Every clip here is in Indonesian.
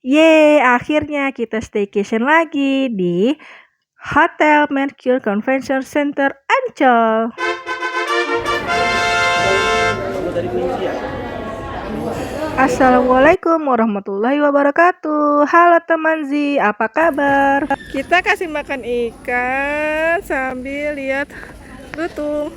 Yeay, akhirnya kita staycation lagi di Hotel Mercure Convention Center Ancol. Assalamualaikum warahmatullahi wabarakatuh. Halo teman Z, apa kabar? Kita kasih makan ikan sambil lihat lutung.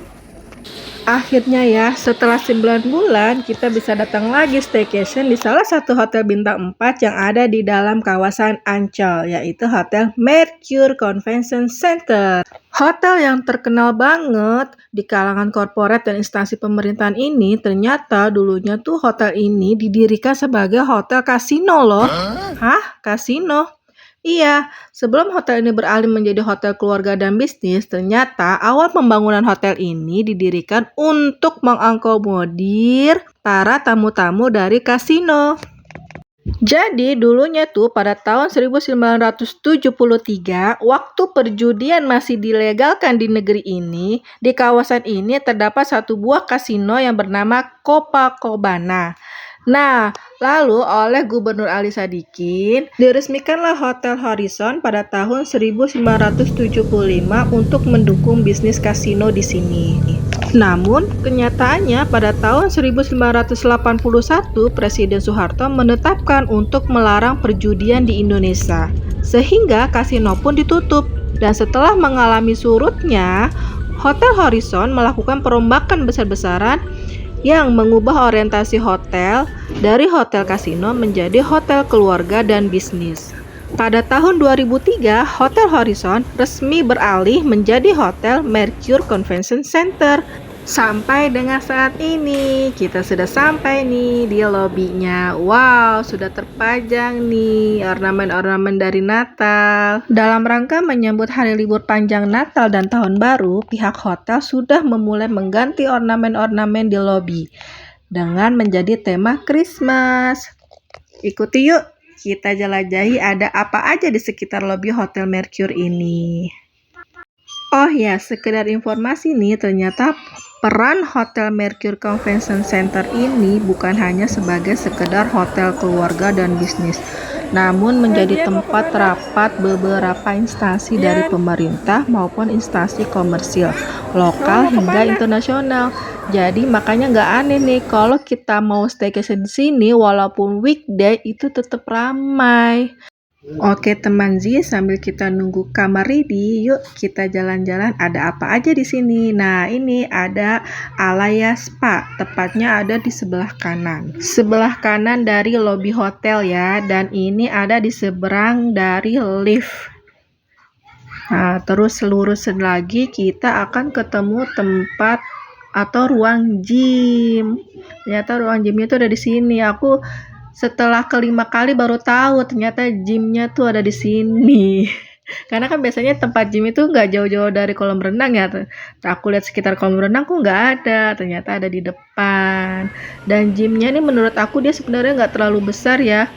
Akhirnya ya, setelah 9 bulan kita bisa datang lagi staycation di salah satu hotel bintang 4 yang ada di dalam kawasan Ancol, yaitu Hotel Mercure Convention Center. Hotel yang terkenal banget di kalangan korporat dan instansi pemerintahan ini ternyata dulunya tuh hotel ini didirikan sebagai hotel kasino loh. Hah? Kasino? Iya, sebelum hotel ini beralih menjadi hotel keluarga dan bisnis, ternyata awal pembangunan hotel ini didirikan untuk mengakomodir para tamu-tamu dari kasino. Jadi dulunya tuh pada tahun 1973, waktu perjudian masih dilegalkan di negeri ini, di kawasan ini terdapat satu buah kasino yang bernama Copacabana. Nah, lalu oleh Gubernur Ali Sadikin, diresmikanlah Hotel Horizon pada tahun 1975 untuk mendukung bisnis kasino di sini. Namun, kenyataannya pada tahun 1981, Presiden Soeharto menetapkan untuk melarang perjudian di Indonesia, sehingga kasino pun ditutup. Dan setelah mengalami surutnya, Hotel Horizon melakukan perombakan besar-besaran yang mengubah orientasi hotel dari hotel kasino menjadi hotel keluarga dan bisnis. Pada tahun 2003, Hotel Horizon resmi beralih menjadi Hotel Mercure Convention Center. Sampai dengan saat ini, kita sudah sampai nih di lobinya. Wow, sudah terpajang nih ornamen-ornamen dari Natal. Dalam rangka menyambut hari libur panjang Natal dan Tahun Baru, pihak hotel sudah memulai mengganti ornamen-ornamen di lobi dengan menjadi tema Christmas. Ikuti yuk, kita jelajahi ada apa aja di sekitar lobi Hotel Mercure ini. Oh ya, sekedar informasi nih, ternyata peran Hotel Mercure Convention Center ini bukan hanya sebagai sekedar hotel keluarga dan bisnis, namun menjadi tempat rapat beberapa instansi dari pemerintah maupun instansi komersil, lokal hingga internasional. Jadi makanya nggak aneh nih kalau kita mau staycation di sini, walaupun weekday itu tetap ramai. Oke teman Z, sambil kita nunggu kamar ready, yuk kita jalan-jalan. Ada apa aja di sini? Nah, ini ada Alaya Spa, tepatnya ada di sebelah kanan. Sebelah kanan dari lobi hotel ya, dan ini ada di seberang dari lift. Nah, terus lurus lagi kita akan ketemu tempat atau ruang gym. Ternyata ruang gymnya itu ada di sini. Aku setelah kelima kali baru tahu ternyata gymnya tuh ada di sini. Karena kan biasanya tempat gym itu nggak jauh-jauh dari kolam renang ya. Aku lihat sekitar kolam renang kok nggak ada. Ternyata ada di depan. Dan gymnya ini menurut aku dia sebenarnya nggak terlalu besar ya.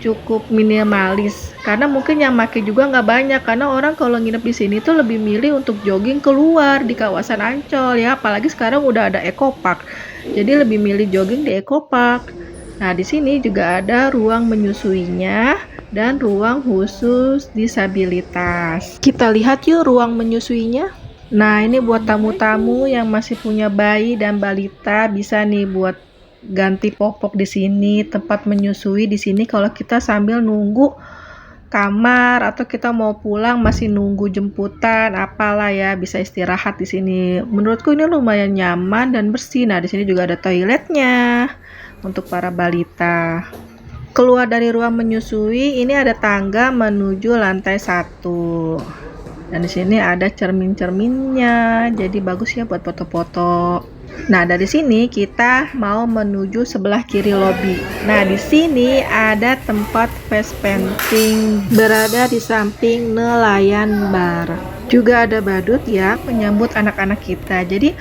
Cukup minimalis. Karena mungkin yang pakai juga nggak banyak. Karena orang kalau nginep di sini tuh lebih milih untuk jogging keluar di kawasan Ancol ya. Apalagi sekarang udah ada Eco Park. Jadi lebih milih jogging di Eco Park. Nah, di sini juga ada ruang menyusuinya dan ruang khusus disabilitas. Kita lihat yuk ruang menyusuinya. Nah, ini buat tamu-tamu yang masih punya bayi dan balita, bisa nih buat ganti popok di sini, tempat menyusui di sini kalau kita sambil nunggu kamar atau kita mau pulang masih nunggu jemputan apalah ya, bisa istirahat di sini. Menurutku ini lumayan nyaman dan bersih. Nah, di sini juga ada toiletnya untuk para balita. Keluar dari ruang menyusui, ini ada tangga menuju lantai 1. Dan di sini ada cermin-cerminnya, jadi bagus ya buat foto-foto. Nah, dari sini kita mau menuju sebelah kiri lobi. Nah, di sini ada tempat face painting berada di samping nelayan bar. Juga ada badut ya menyambut anak-anak kita. Jadi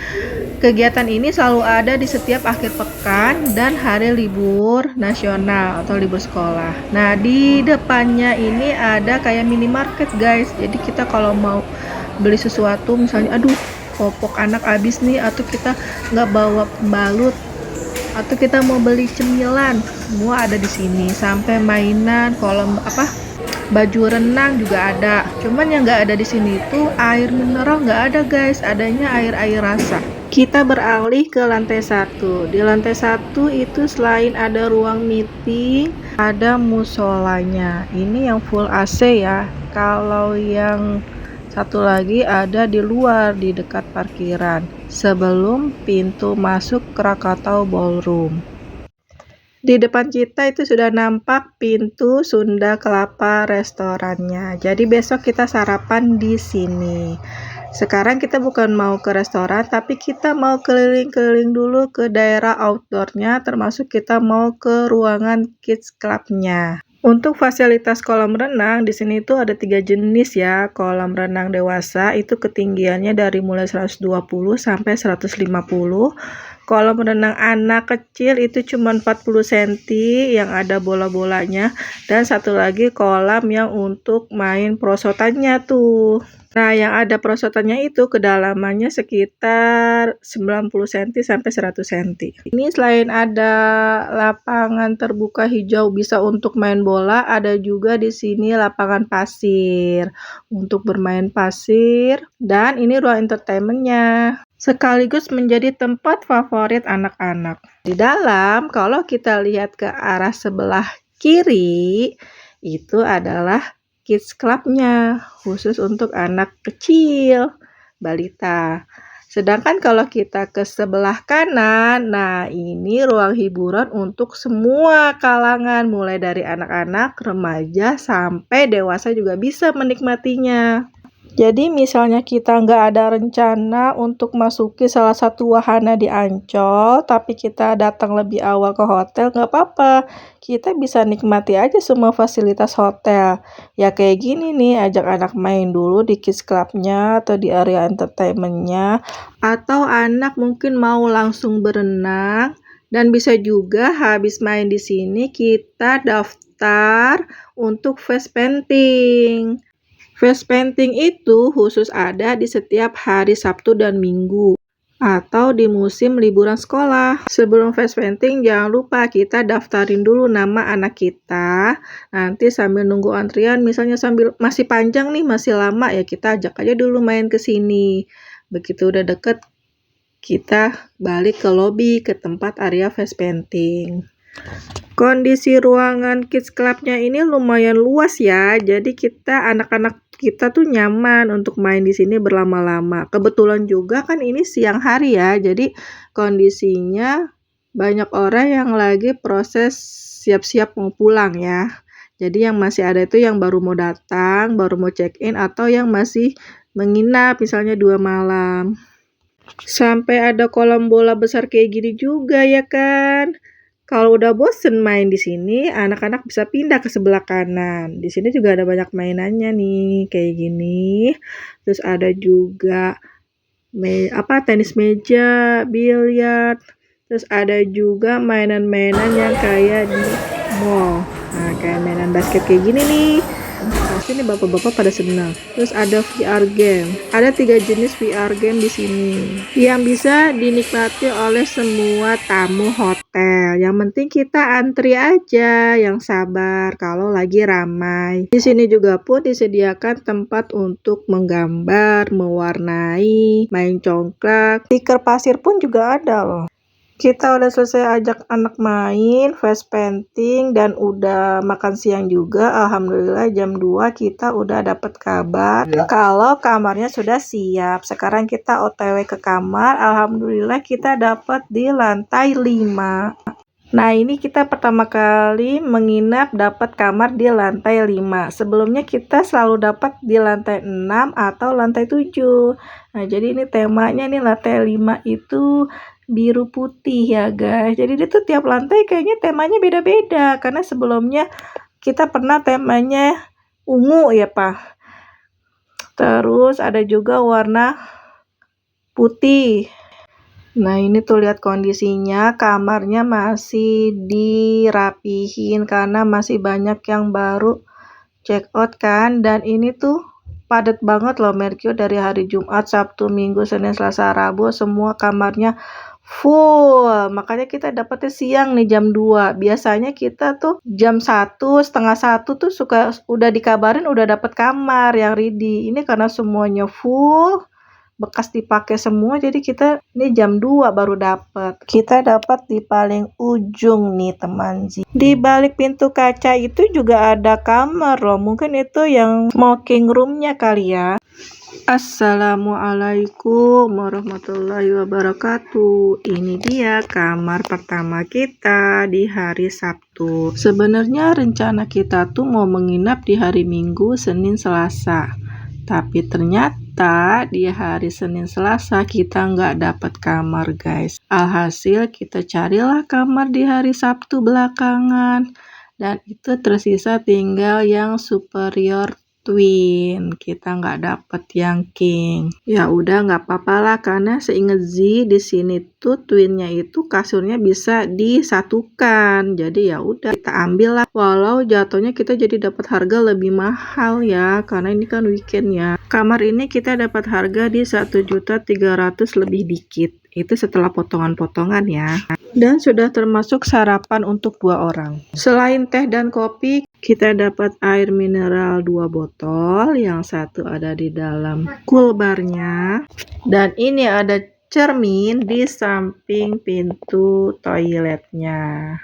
kegiatan ini selalu ada di setiap akhir pekan dan hari libur nasional atau libur sekolah. Nah, di depannya ini ada kayak minimarket guys. Jadi kita kalau mau beli sesuatu, misalnya aduh popok anak habis nih, atau kita nggak bawa pembalut, atau kita mau beli cemilan, semua ada di sini. Sampai mainan, kolam baju renang juga ada. Cuman yang nggak ada di sini itu air mineral nggak ada guys, adanya air rasa. Kita beralih ke lantai 1. Di lantai 1 itu selain ada ruang meeting, ada musolanya. Ini yang full AC ya. Kalau yang satu lagi ada di luar di dekat parkiran sebelum pintu masuk Krakatau Ballroom. Di depan kita itu sudah nampak pintu Sunda Kelapa restorannya. Jadi besok kita sarapan di sini. Sekarang kita bukan mau ke restoran, tapi kita mau keliling-keliling dulu ke daerah outdoornya, termasuk kita mau ke ruangan kids clubnya. Untuk fasilitas kolam renang di sini tuh ada 3 jenis ya. Kolam renang dewasa itu ketinggiannya dari mulai 120 sampai 150. Kolam renang anak kecil itu cuma 40 cm yang ada bola-bolanya, dan satu lagi kolam yang untuk main prosotannya tuh. Nah, yang ada perosotannya itu kedalamannya sekitar 90 cm sampai 100 cm. Ini selain ada lapangan terbuka hijau bisa untuk main bola, ada juga di sini lapangan pasir untuk bermain pasir, dan ini ruang entertainmentnya. Sekaligus menjadi tempat favorit anak-anak. Di dalam, kalau kita lihat ke arah sebelah kiri, itu adalah kids clubnya, khusus untuk anak kecil, balita. Sedangkan kalau kita ke sebelah kanan, nah ini ruang hiburan untuk semua kalangan, mulai dari anak-anak, remaja, sampai dewasa juga bisa menikmatinya. Jadi misalnya kita nggak ada rencana untuk masuki salah satu wahana di Ancol, tapi kita datang lebih awal ke hotel, nggak apa-apa. Kita bisa nikmati aja semua fasilitas hotel. Ya kayak gini nih, ajak anak main dulu di kids clubnya atau di area entertainmentnya. Atau anak mungkin mau langsung berenang. Dan bisa juga habis main di sini kita daftar untuk face painting. Face painting itu khusus ada di setiap hari Sabtu dan Minggu atau di musim liburan sekolah. Sebelum face painting jangan lupa kita daftarin dulu nama anak kita. Nanti sambil nunggu antrian, misalnya sambil masih panjang nih, masih lama ya, kita ajak aja dulu main ke sini. Begitu udah deket, kita balik ke lobby ke tempat area face painting. Kondisi ruangan kids clubnya ini lumayan luas ya, jadi anak-anak kita tuh nyaman untuk main di sini berlama-lama. Kebetulan juga kan ini siang hari ya, jadi kondisinya banyak orang yang lagi proses siap-siap mau pulang ya. Jadi yang masih ada itu yang baru mau datang, baru mau check-in, atau yang masih menginap misalnya 2 malam. Sampai ada kolam bola besar kayak gini juga ya kan. Kalau udah bosen main di sini, anak-anak bisa pindah ke sebelah kanan. Di sini juga ada banyak mainannya nih, kayak gini. Terus ada juga tenis meja, biliar. Terus ada juga mainan-mainan yang kayak di mall. Nah, kayak mainan basket kayak gini nih. Pasti nih bapak-bapak pada senang. Terus ada VR game. Ada 3 jenis VR game di sini yang bisa dinikmati oleh semua tamu hotel. Yang penting kita antri aja, yang sabar kalau lagi ramai. Di sini juga pun disediakan tempat untuk menggambar, mewarnai, main congklak. Stiker pasir pun juga ada loh. Kita udah selesai ajak anak main, face painting, dan udah makan siang juga. Alhamdulillah jam 2 kita udah dapat kabar kalau kamarnya sudah siap. Sekarang kita OTW ke kamar. Alhamdulillah kita dapat di lantai 5. Nah, ini kita pertama kali menginap dapat kamar di lantai 5. Sebelumnya kita selalu dapat di lantai 6 atau lantai 7. Nah, jadi ini temanya nih lantai 5 itu biru putih ya guys. Jadi dia tuh tiap lantai kayaknya temanya beda-beda, karena sebelumnya kita pernah temanya ungu ya Pak. Terus ada juga warna putih. Nah, ini tuh lihat kondisinya, kamarnya masih dirapihin karena masih banyak yang baru check out kan. Dan ini tuh padat banget loh Merkio, dari hari Jumat, Sabtu, Minggu, Senin, Selasa, Rabu, semua kamarnya full. Makanya kita dapetnya siang nih jam 2. Biasanya kita tuh jam 1, setengah 1 tuh suka udah dikabarin udah dapet kamar yang ready. Ini karena semuanya full, bekas dipakai semua, jadi kita ini jam 2 baru dapat. Kita dapat di paling ujung nih teman Zi. Di balik pintu kaca itu juga ada kamar loh. Mungkin itu yang smoking roomnya kali ya. Assalamualaikum warahmatullahi wabarakatuh. Ini dia kamar pertama kita di hari Sabtu. Sebenarnya rencana kita tuh mau menginap di hari Minggu, Senin, Selasa. Tapi ternyata di hari Senin Selasa kita nggak dapat kamar guys. Alhasil kita carilah kamar di hari Sabtu belakangan. Dan itu tersisa tinggal yang superior twin. Kita nggak dapet yang king. Ya udah nggak apa-apa lah, karena seinget Z di sini tuh twinnya itu kasurnya bisa disatukan. Jadi ya udah kita ambil lah. Walau jatuhnya kita jadi dapat harga lebih mahal ya, karena ini kan weekend ya. Kamar ini kita dapat harga di 1.300.000 lebih dikit. Itu setelah potongan-potongan ya. Dan sudah termasuk sarapan untuk 2 orang. Selain teh dan kopi, kita dapat air mineral 2 botol, yang satu ada di dalam coolbarnya. Dan ini ada cermin di samping pintu toiletnya.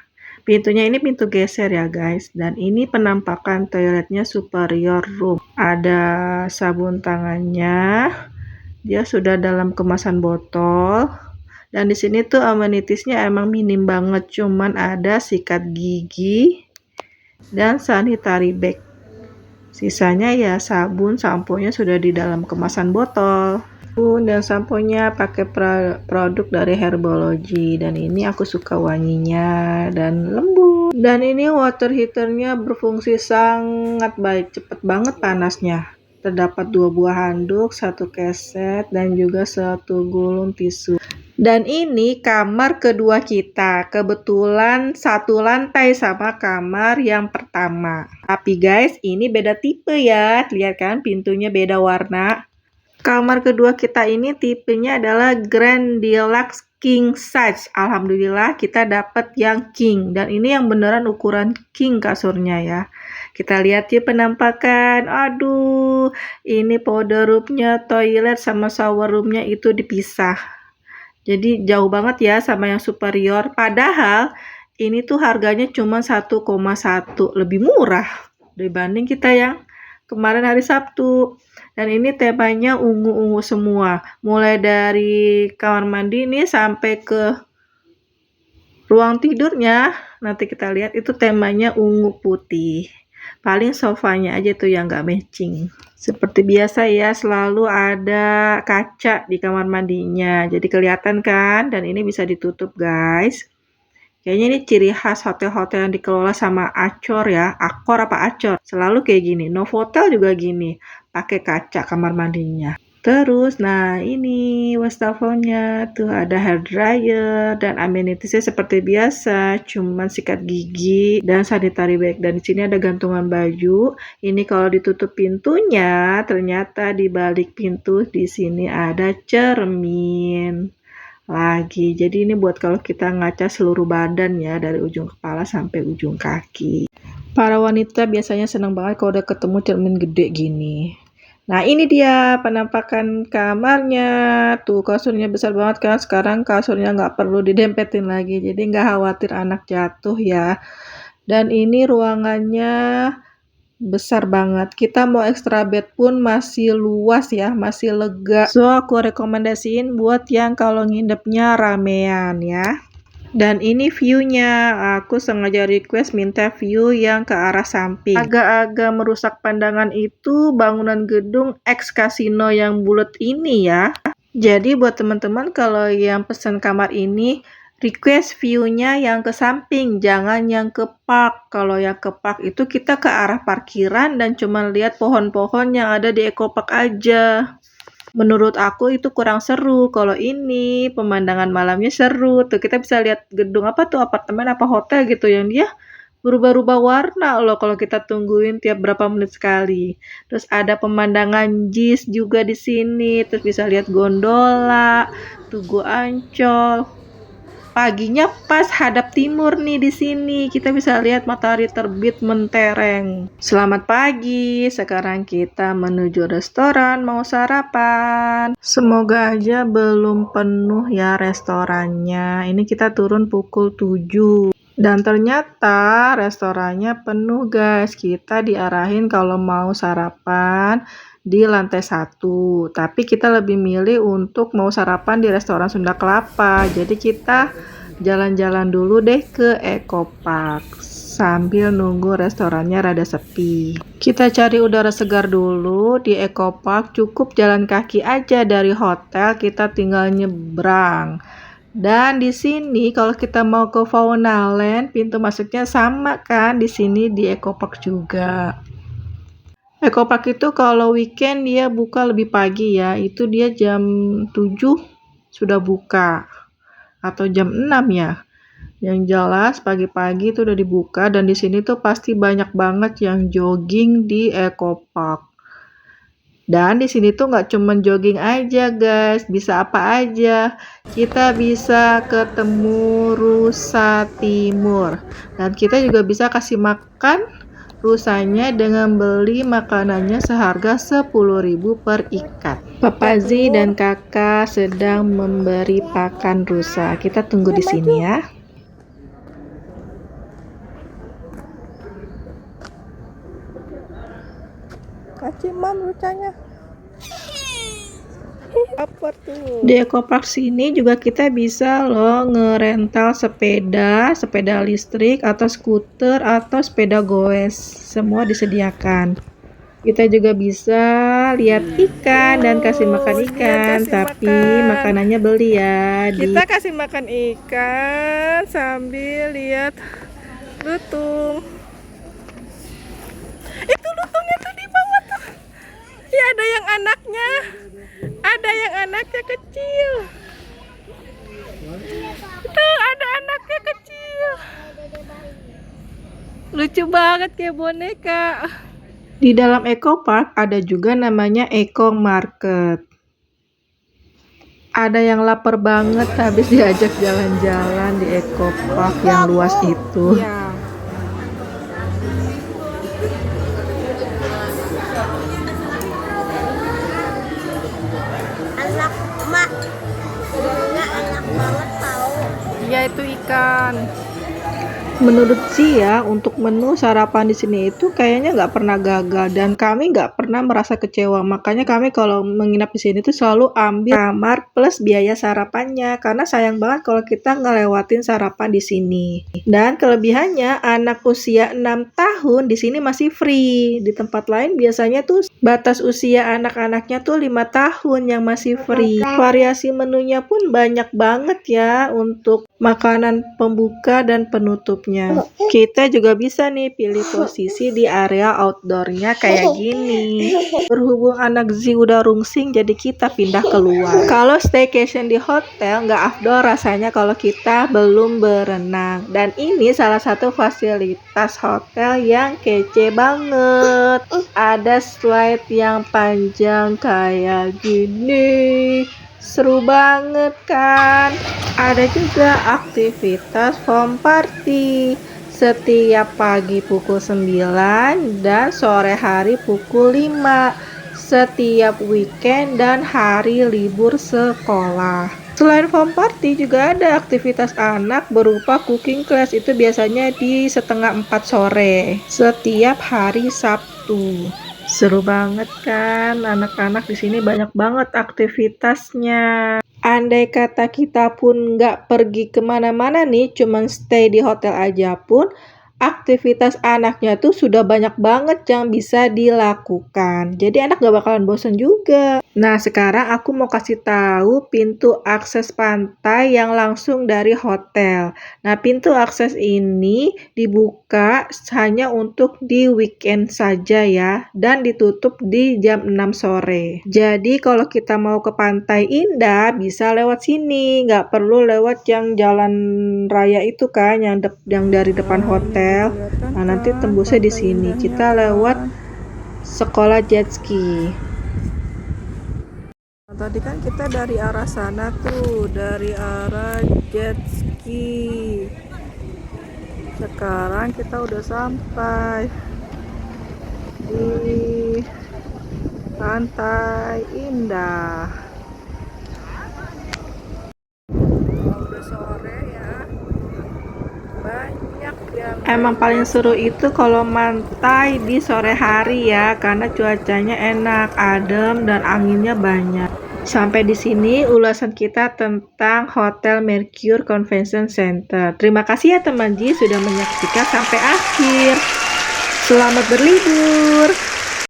Pintunya ini pintu geser ya guys. Dan ini penampakan toiletnya superior room. Ada sabun tangannya. Dia sudah dalam kemasan botol. Dan di sini tuh amenitiesnya emang minim banget, cuman ada sikat gigi dan sanitary bag. Sisanya ya sabun, sampo-nya sudah di dalam kemasan botol. Dan sampo-nya pakai produk dari Herbology, dan ini aku suka wanginya dan lembut. Dan ini water heaternya berfungsi sangat baik, cepet banget panasnya. Terdapat 2 buah handuk, 1 keset, dan juga 1 gulung tisu. Dan ini kamar kedua kita, kebetulan satu lantai sama kamar yang pertama. Tapi guys, ini beda tipe ya, lihat kan pintunya beda warna. Kamar kedua kita ini tipenya adalah Grand Deluxe King Size. Alhamdulillah kita dapat yang king, dan ini yang beneran ukuran king kasurnya ya. Kita lihat ya penampakan. Aduh, ini powder roomnya, toilet sama shower roomnya itu dipisah. Jadi jauh banget ya sama yang superior. Padahal ini tuh harganya cuma 1,1, lebih murah dibanding kita yang kemarin hari Sabtu. Dan ini temanya ungu-ungu semua. Mulai dari kamar mandi ini sampai ke ruang tidurnya. Nanti kita lihat itu temanya ungu putih. Paling sofanya aja tuh yang nggak matching. Seperti biasa ya, selalu ada kaca di kamar mandinya. Jadi kelihatan kan, dan ini bisa ditutup guys. Kayaknya ini ciri khas hotel-hotel yang dikelola sama Accor ya. Accor apa Accor? Selalu kayak gini. Novotel juga gini. Pakai kaca kamar mandinya. Terus, nah ini wastafelnya tuh ada hair dryer dan amenitiesnya seperti biasa, cuman sikat gigi dan sanitary bag. Dan di sini ada gantungan baju. Ini kalau ditutup pintunya, ternyata di balik pintu di sini ada cermin lagi. Jadi ini buat kalau kita ngaca seluruh badan ya, dari ujung kepala sampai ujung kaki. Para wanita biasanya senang banget kalau udah ketemu cermin gede gini. Nah ini dia penampakan kamarnya. Tuh kasurnya besar banget kan. Sekarang kasurnya nggak perlu didempetin lagi. Jadi nggak khawatir anak jatuh ya. Dan ini ruangannya besar banget. Kita mau extra bed pun masih luas ya. Masih lega. So aku rekomendasiin buat yang kalau nginepnya ramean ya. Dan ini view-nya, aku sengaja request minta view yang ke arah samping. Agak-agak merusak pandangan itu bangunan gedung ex kasino yang bulat ini ya. Jadi buat teman-teman kalau yang pesan kamar ini, request view-nya yang ke samping, jangan yang ke park. Kalau yang ke park itu kita ke arah parkiran dan cuma lihat pohon-pohon yang ada di Eco Park aja. Menurut aku itu kurang seru. Kalau ini pemandangan malamnya seru. Tuh kita bisa lihat gedung apa tuh, apartemen apa hotel gitu yang dia berubah-ubah warna loh kalau kita tungguin tiap berapa menit sekali. Terus ada pemandangan JIS juga di sini. Terus bisa lihat gondola, Tugu Ancol. paginya pas hadap timur nih di sini. Kita bisa lihat matahari terbit mentereng. Selamat pagi. Sekarang kita menuju restoran mau sarapan. Semoga aja belum penuh ya restorannya. Ini kita turun pukul 7. Dan ternyata restorannya penuh guys. Kita diarahin kalau mau sarapan di lantai 1, tapi kita lebih milih untuk mau sarapan di restoran Sunda Kelapa. Jadi kita jalan-jalan dulu deh ke Eco Park sambil nunggu restorannya rada sepi. Kita cari udara segar dulu di Eco Park. Cukup jalan kaki aja dari hotel, kita tinggal nyebrang. Dan di sini kalau kita mau ke Fauna Land, pintu masuknya sama kan di sini di Eco Park juga. Eco Park itu kalau weekend dia buka lebih pagi ya, itu dia jam 7 sudah buka atau jam 6 ya. Yang jelas pagi-pagi itu udah dibuka dan di sini tuh pasti banyak banget yang jogging di Eco Park. Dan di sini tuh nggak cuma jogging aja guys, bisa apa aja. Kita bisa ketemu rusa timur dan kita juga bisa kasih makan rusanya dengan beli makanannya seharga 10.000 per ikat. Papa Z dan kakak sedang memberi pakan rusa. Kita tunggu di sini ya. Kasih mam rusanya. Apa tuh? Di Eco Park sini juga kita bisa loh ngerental sepeda listrik atau skuter atau sepeda goes. Semua disediakan. Kita juga bisa lihat ikan dan kasih makan ikan, tapi makanannya beli ya. Kita kasih makan ikan sambil lihat lutung. Itu lutungnya tuh di bawah tuh. Ya ada yang anaknya. Ada yang anaknya kecil. Tuh ada anaknya kecil. Lucu banget kayak boneka. Di dalam Eco Park ada juga namanya Eco Market. Ada yang lapar banget habis diajak jalan-jalan di Eco Park yang luas itu. Ya. Iya itu ikan. Menurut Zia, untuk menu sarapan di sini itu kayaknya nggak pernah gagal dan kami nggak pernah merasa kecewa. Makanya kami kalau menginap di sini tuh selalu ambil kamar plus biaya sarapannya karena sayang banget kalau kita ngelewatin sarapan di sini. Dan kelebihannya anak usia 6 tahun di sini masih free. Di tempat lain biasanya tuh batas usia anak-anaknya tuh 5 tahun yang masih free. Variasi menunya pun banyak banget ya untuk makanan pembuka dan penutupnya. Kita juga bisa nih pilih posisi di area outdoornya kayak gini. Berhubung anak Z udah rungsing, jadi kita pindah keluar. Kalau staycation di hotel nggak afdol rasanya kalau kita belum berenang. Dan ini salah satu fasilitas hotel yang kece banget. Ada slide yang panjang kayak gini. Seru banget kan? Ada juga aktivitas foam party setiap pagi pukul 9 dan sore hari pukul 5 setiap weekend dan hari libur sekolah. Selain foam party juga ada aktivitas anak berupa cooking class, itu biasanya di setengah 4 sore setiap hari Sabtu. Seru banget kan, anak-anak di sini banyak banget aktivitasnya. Andai kata kita pun nggak pergi kemana-mana nih, cuman stay di hotel aja pun, aktivitas anaknya tuh sudah banyak banget yang bisa dilakukan. Jadi anak gak bakalan bosan juga. Nah sekarang aku mau kasih tahu pintu akses pantai yang langsung dari hotel. Nah pintu akses ini dibuka hanya untuk di weekend saja ya, dan ditutup di jam 6 sore. Jadi kalau kita mau ke Pantai Indah bisa lewat sini, nggak perlu lewat yang jalan raya itu kan, yang dari depan hotel. Nah nanti tembusnya di sini. Kita lewat sekolah jet ski. Tadi kan kita dari arah sana tuh, dari arah jet ski. pagi. Sekarang kita udah sampai di Pantai Indah. Udah sore ya. Banyak yang emang paling seru itu kalau pantai di sore hari ya, karena cuacanya enak, adem dan anginnya banyak. Sampai di sini ulasan kita tentang Hotel Mercure Convention Center. Terima kasih ya teman Ji sudah menyaksikan sampai akhir. Selamat berlibur.